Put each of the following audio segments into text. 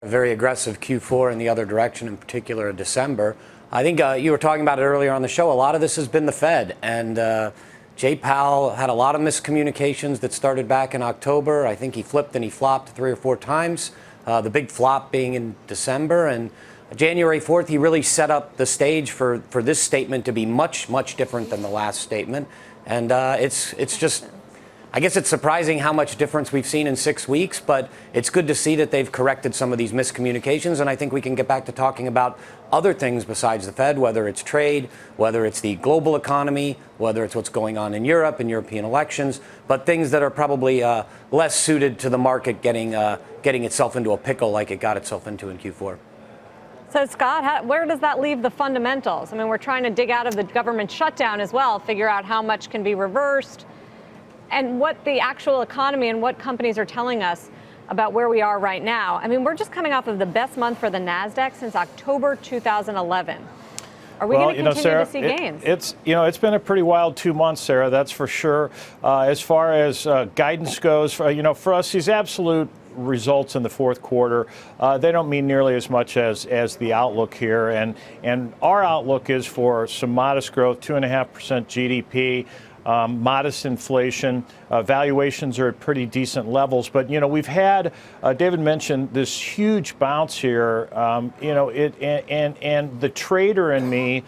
A very aggressive Q4 in the other direction, in particular in December. I think you were talking about it earlier on the show. A lot of this has been the Fed, and Jay Powell had a lot of miscommunications that started back in October. I think he flipped and he flopped 3 or 4 times, the big flop being in December. And January 4th, he really set up the stage for this statement to be much, much different than the last statement. And it's just, I guess it's surprising how much difference we've seen in 6 weeks, but it's good to see that they've corrected some of these miscommunications. And I think we can get back to talking about other things besides the Fed, whether it's trade, whether it's the global economy, whether it's what's going on in Europe and European elections, but things that are probably less suited to the market getting itself into a pickle like it got itself into in Q4. So, Scott, where does that leave the fundamentals? I mean, we're trying to dig out of the government shutdown as well, figure out how much can be reversed, and what the actual economy and what companies are telling us about where we are right now. I mean, we're just coming off of the best month for the NASDAQ since October 2011. Are we going to continue Sarah, to see gains? It's been a pretty wild 2 months, Sarah, that's for sure. As far as guidance goes, for us, these absolute results in the fourth quarter, they don't mean nearly as much as the outlook here. And our outlook is for some modest growth, 2.5% GDP. Modest inflation, valuations are at pretty decent levels, but we've had David mentioned this huge bounce here. And the trader in me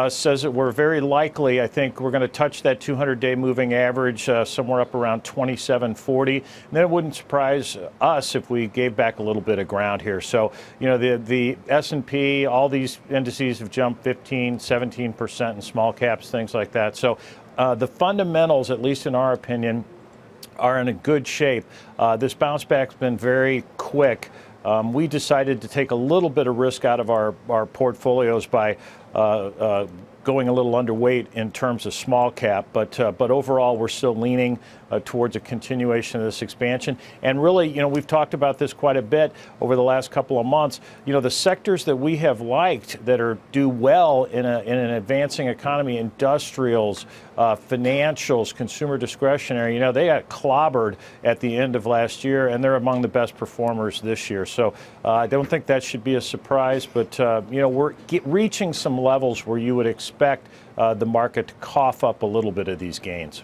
says that we're very likely. I think we're going to touch that 200-day moving average somewhere up around 2740, and then it wouldn't surprise us if we gave back a little bit of ground here. So the S&P, all these indices have jumped 15, 17% in small caps, things like that. So the fundamentals, at least in our opinion, are in a good shape. This bounce back's been very quick. We decided to take a little bit of risk out of our portfolios by going a little underweight in terms of small cap, but overall we're still leaning towards a continuation of this expansion. And really, we've talked about this quite a bit over the last couple of months. The sectors that we have liked that do well in an advancing economy, industrials, financials, consumer discretionary, they got clobbered at the end of last year, and they're among the best performers this year. So I don't think that should be a surprise, but we're reaching some levels where you would expect the market to cough up a little bit of these gains.